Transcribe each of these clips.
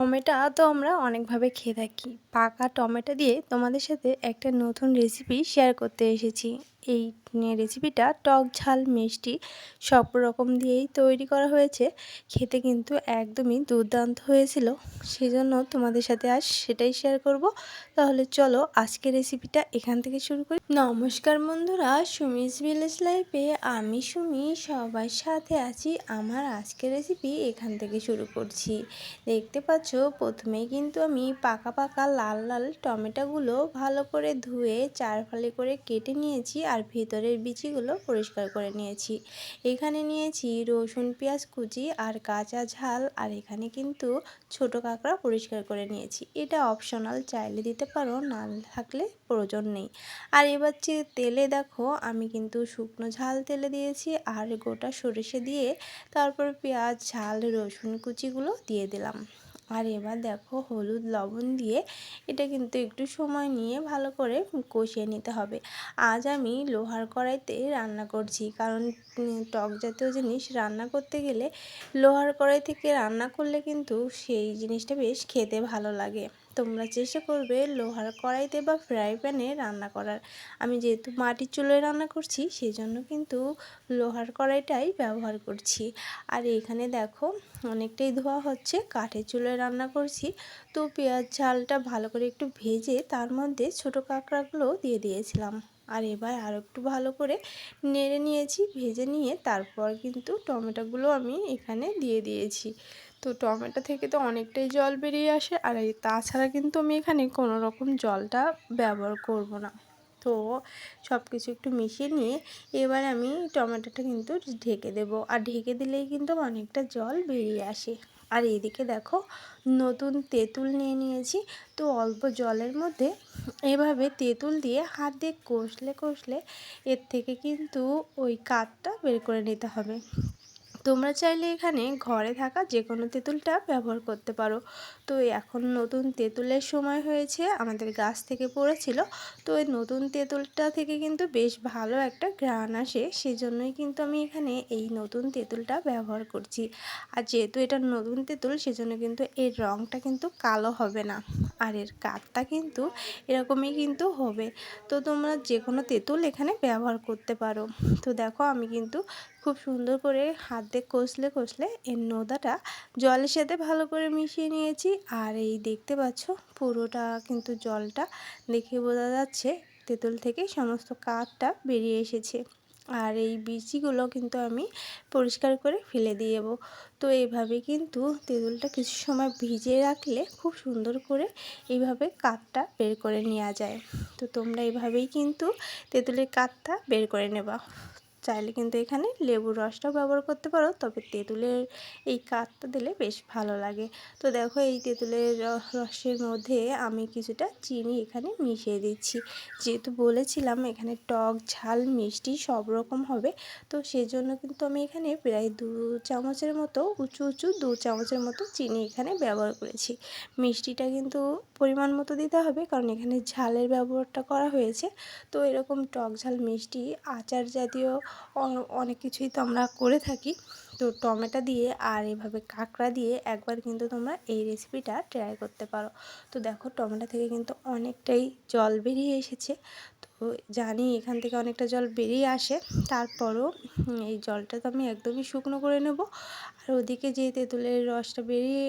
Tomato তো আমরা অনেকভাবে খেয়ে থাকি। পাকা টমেটো দিয়ে তোমাদের সাথে একটা নতুন রেসিপি শেয়ার করতে এসেছি। এই রেসিপিটা টক ঝাল মিষ্টি সব রকম দিয়েই তৈরি করা হয়েছে। খেতে কিন্তু একদমই দুর্দান্ত হয়েছিল। সেজন্য তোমাদের সাথে আজ সেটাই শেয়ার করব। তাহলে চলো আজকের রেসিপিটা এখান থেকে শুরু করি। নমস্কার বন্ধুরা, সুমিস ভিলেজ লাইফে আমি সুমি সবার সাথে আছি। আমার আজকের রেসিপি এখান থেকে শুরু করছি। দেখতে পাচ্ছ প্রথমেই কিন্তু আমি পাকা পাকা লাল লাল টমেটোগুলো ভালো করে ধুয়ে চার ফালি করে কেটে নিয়েছি আর ভিতরের বিচিগুলো পরিষ্কার করে নিয়েছি। এখানে নিয়েছি রসুন পেঁয়াজ কুচি আর কাঁচা ঝাল, আর এখানে কিন্তু ছোট কাঁকড়া পরিষ্কার করে নিয়েছি। এটা অপশনাল, চাইলে দিতে পারো, না থাকলে প্রয়োজন নেই। আর এবার তেলে দেখো আমি কিন্তু শুকনো ঝাল তেলে দিয়েছি আর গোটা সরিষে দিয়ে তারপর পেঁয়াজ ঝাল রসুন কুচিগুলো দিয়ে দিলাম। আর এবার দেখো হলুদ লবণ দিয়ে এটা কিন্তু একটু সময় নিয়ে ভালো করে কষিয়ে নিতে হবে। আজ আমি লোহার কড়াইতে রান্না করছি, কারণ টক জাতীয় জিনিস রান্না করতে গেলে লোহার কড়াই থেকে রান্না করলে কিন্তু সেই জিনিসটা বেশ খেতে ভালো লাগে। তোমরা চেষ্টা করবে লোহার কড়াইতে বা ফ্রাই প্যানে রান্না করার। আমি যেহেতু মাটির চুলোয় রান্না করছি সেই জন্য কিন্তু লোহার কড়াইটাই ব্যবহার করছি। আর এখানে দেখো অনেকটাই ধোয়া হচ্ছে, কাঠের চুলোয় রান্না করছি। তো পেঁয়াজ ঝালটা ভালো করে একটু ভেজে তার মধ্যে ছোট কাঁকড়াগুলো দিয়ে দিয়েছিলাম। আর এবার আরও একটু ভালো করে নেড়ে নিয়েছি, ভেজে নিয়ে তারপর কিন্তু টমেটোগুলো আমি এখানে দিয়ে দিয়েছি। তো টমেটো থেকে তো অনেকটাই জল বেরিয়ে আসে, আর তাছাড়া কিন্তু আমি এখানে কোনো রকম জলটা ব্যবহার করব না। তো সব কিছু একটু মিশিয়ে নিয়ে এবার আমি টমেটোটা কিন্তু ঢেকে দেব, আর ঢেকে দিলেই কিন্তু অনেকটা জল বেরিয়ে আসে। আর এদিকে দেখো নতুন তেঁতুল নিয়ে নিয়েছি। তো অল্প জলের মধ্যে এভাবে তেঁতুল দিয়ে হাত দিয়ে কষলে কষলে এর থেকে কিন্তু ওই কাঠটা বের করে নিতে হবে। তোমরা চাইলে এখানে ঘরে থাকা যে কোনো তেঁতুলটা ব্যবহার করতে পারো। তো এখন নতুন তেঁতুলের সময় হয়েছে, আমাদের গাছ থেকে পড়েছিল। তো এই নতুন তেঁতুলটা থেকে কিন্তু বেশ ভালো একটা ঘ্রাণ আসে, সেজন্যই কিন্তু আমি এখানে এই নতুন তেঁতুলটা ব্যবহার করছি। আর যেহেতু এটা নতুন তেঁতুল সেজন্য কিন্তু এর রঙটা কিন্তু কালো হবে না, আর এর কাঠটা কিন্তু এরকমই কিন্তু হবে। তো তোমরা যে কোনো তেঁতুল এখানে ব্যবহার করতে পারো। তো দেখো আমি কিন্তু খুব সুন্দর করে হাত দিয়ে কষলে কষলে এর নোদাটা জলের সাথে ভালো করে মিশিয়ে নিয়েছি। আর এই দেখতে পাচ্ছ পুরোটা কিন্তু জলটা দেখে বোঝা যাচ্ছে তেঁতুল থেকে সমস্ত কাঠটা বেরিয়ে এসেছে। আর এই বিচিগুলো কিন্তু আমি পরিষ্কার করে ফেলে দিয়ে দেবো। তো এইভাবে কিন্তু তেঁতুলটা কিছু সময় ভিজিয়ে রাখলে খুব সুন্দর করে এইভাবে কাঠটা বের করে নেওয়া যায়। তো তোমরা এইভাবেই কিন্তু তেঁতুলের কাঠটা বের করে নেবা। চাইলে কিন্তু এখানে লেবুর রসটাও ব্যবহার করতে পারো, তবে তেঁতুলের এই কাঠটা দিলে বেশ ভালো লাগে। তো দেখো এই তেঁতুলের রসের মধ্যে আমি কিছুটা চিনি এখানে মিশিয়ে দিচ্ছি। যেহেতু বলেছিলাম এখানে টক ঝাল মিষ্টি সব রকম হবে, তো সেজন্য কিন্তু আমি এখানে প্রায় 2 চামচের মতো উঁচু উঁচু 2 চামচের মতো চিনি এখানে ব্যবহার করেছি। মিষ্টিটা কিন্তু পরিমাণ মতো দিতে হবে, কারণ এখানে ঝালের ব্যবহারটা করা হয়েছে। তো এরকম টক ঝাল মিষ্টি আচার জাতীয় অনেক কিছুই তো আমরা করে থাকি। তো টমেটো দিয়ে আর এভাবে কাঁকড়া দিয়ে একবার কিন্তু তোমরা এই রেসিপিটা ট্রাই করতে পারো। তো দেখো টমেটো থেকে কিন্তু অনেকটাই জল বেরিয়ে এসেছে। তো জানি এখান থেকে অনেকটা জল বেরিয়ে আসে, তারপরও এই জলটা তো আমি একদমই শুকনো করে নেব। আর ওদিকে যে তেঁতুলের রসটা বেরিয়ে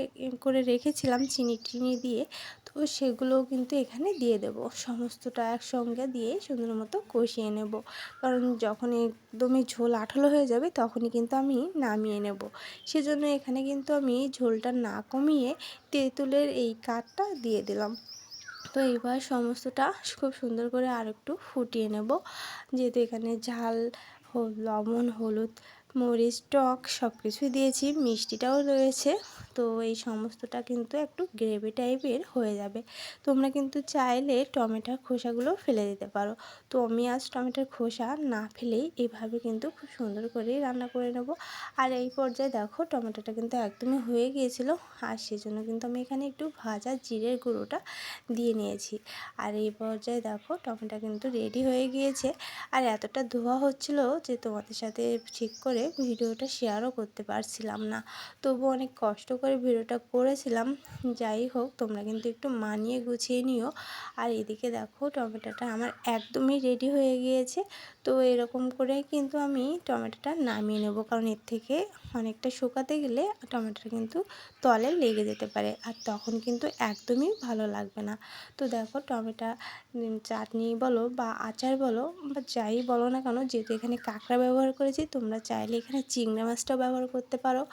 করে রেখেছিলাম চিনি টিনি দিয়ে, তো সেগুলোও কিন্তু এখানে দিয়ে দেব। সমস্তটা একসঙ্গে দিয়ে সুন্দর মতো কষিয়ে নেব, কারণ যখন একদমই ঝোল আঠালো হয়ে যাবে তখনই কিন্তু আমি নামিয়ে নেব। সেজন্য এখানে কিন্তু আমি ঝোলটা না কমিয়ে তেঁতুলের এই কাঠটা দিয়ে দিলাম। তো এবার সমস্তটা খুব সুন্দর করে আর একটু ফুটিয়ে নেব। যেহেতু এখানে ঝাল লবণ হলুদ মরিচ টক সব কিছুই দিয়েছি, মিষ্টিটাও রয়েছে। তো এই সমস্তটা কিন্তু একটু গ্রেভি টাইপের হয়ে যাবে। তোমরা কিন্তু চাইলে টমেটোর খোসাগুলো ফেলে দিতে পারো। তো আমি আজ টমেটোর খোসা না ফেলেই এইভাবে কিন্তু খুব সুন্দর করে রান্না করে নেব। আর এই পর্যায়ে দেখো টমেটোটা কিন্তু একদমই হয়ে গিয়েছিল, আর সেজন্য কিন্তু আমি এখানে একটু ভাজা জিরের গুঁড়োটা দিয়ে নিয়েছি। আর এই পর্যায়ে দেখো টমেটো কিন্তু রেডি হয়ে গিয়েছে। আর এতটা ধোয়া হচ্ছিল যে তোমাদের সাথে ঠিক করে ভিডিওটা শেয়ারও করতে পারছিলাম না, তবু অনেক কষ্ট করে ভিডিওটা করেছিলাম। যাই হোক, তোমরা কিন্তু একটু মানিয়ে গুছিয়ে নিও। আর এদিকে দেখো টমেটোটা আমার একদমই রেডি হয়ে গিয়েছে। তো এরকম করে কিন্তু আমি টমেটোটা নামিয়ে নেব, কারণ এর থেকে অনেকটা শুকাতে গেলে টমেটোটা কিন্তু তলে লেগে যেতে পারে, আর তখন কিন্তু একদমই ভালো লাগবে না। তো দেখো টমেটো চাটনি বলো বা আচার বলো বা যাই বলো না কেন, যেহেতু এখানে কাঁকড়া ব্যবহার করেছি, তোমরা চাইলে এখানে চিংড়া মাছটাও ব্যবহার করতে পারো।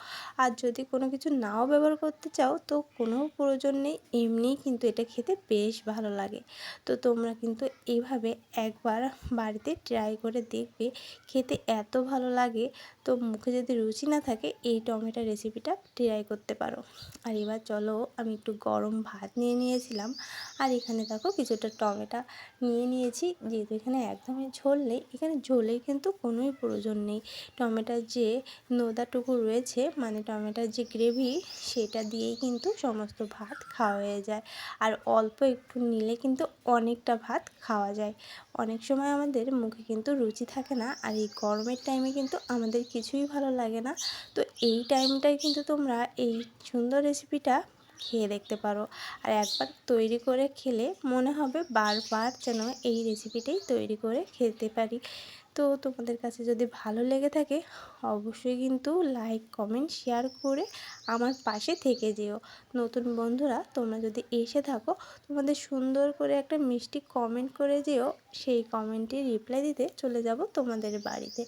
আর যদি কোনো কিছু নাও ব্যবহার করতে চাও তো কোনো প্রয়োজন নেই, এমনিই কিন্তু এটা খেতে বেশ ভালো লাগে। তো তোমরা কিন্তু এইভাবে একবার বাড়িতে ট্রাই করে দেখবে, খেতে এত ভালো লাগে। তো মুখে যদি রুচি না থাকে এই টমেটো রেসিপিটা ট্রাই করতে পারো। আর এবার চলো, আমি একটু গরম ভাত নিয়ে নিয়েছিলাম, আর এখানে দেখো কিছুটা টমেটো নিয়ে নিয়েছি। যেহেতু এখানে একদমই ঝোল নেই, এখানে ঝোলের কিন্তু কোনোই প্রয়োজন নেই। টমেটোর যে নোদাটুকু রয়েছে, মানে টমেটোর যে গ্রেভি, সেটা দিয়েই কিন্তু সমস্ত ভাত খাওয়া হয়ে যায়। আর অল্প একটু নিলে কিন্তু অনেকটা ভাত খাওয়া যায়। অনেক সময় আমাদের মুখে কিন্তু রুচি থাকে না, আর এই গরমের টাইমে কিন্তু আমাদের কিছুই ভালো লাগে না। তো এই টাইমটায় কিন্তু তোমরা এই সুন্দর রেসিপিটা খেয়ে দেখতে পারো। আর একবার তৈরি করে খেলে মনে হবে বারবার যেন এই রেসিপিটাই তৈরি করে খেতে পারি। তো তোমাদের কাছে যদি ভালো লেগে থাকে অবশ্যই কিন্তু লাইক কমেন্ট শেয়ার করে আমার পাশে থেকে যেও। নতুন বন্ধুরা তোমরা যদি এসে থাকো, তোমাদের সুন্দর করে একটা মিষ্টি কমেন্ট করে যেও, সেই কমেন্টে রিপ্লাই দিতে চলে যাব তোমাদের বাড়িতে।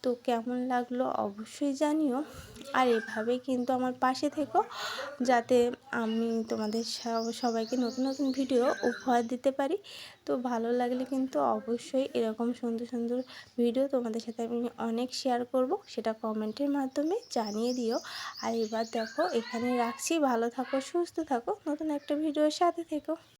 তো কেমন লাগলো অবশ্যই জানিও। আর এভাবেই কিন্তু আমার পাশে থেকো, যাতে আমি তোমাদের সবাইকে নতুন নতুন ভিডিও উপহার দিতে পারি। তো ভালো লাগলে কিন্তু অবশ্যই এরকম সুন্দর সুন্দর ভিডিও তোমাদের সাথে আমি অনেক শেয়ার করব, সেটা কমেন্টের মাধ্যমে জানিয়ে দিও। আর এবার দেখো এখানে রাখছি, ভালো থাকো, সুস্থ থাকো, নতুন একটা ভিডিওর সাথে থেকো।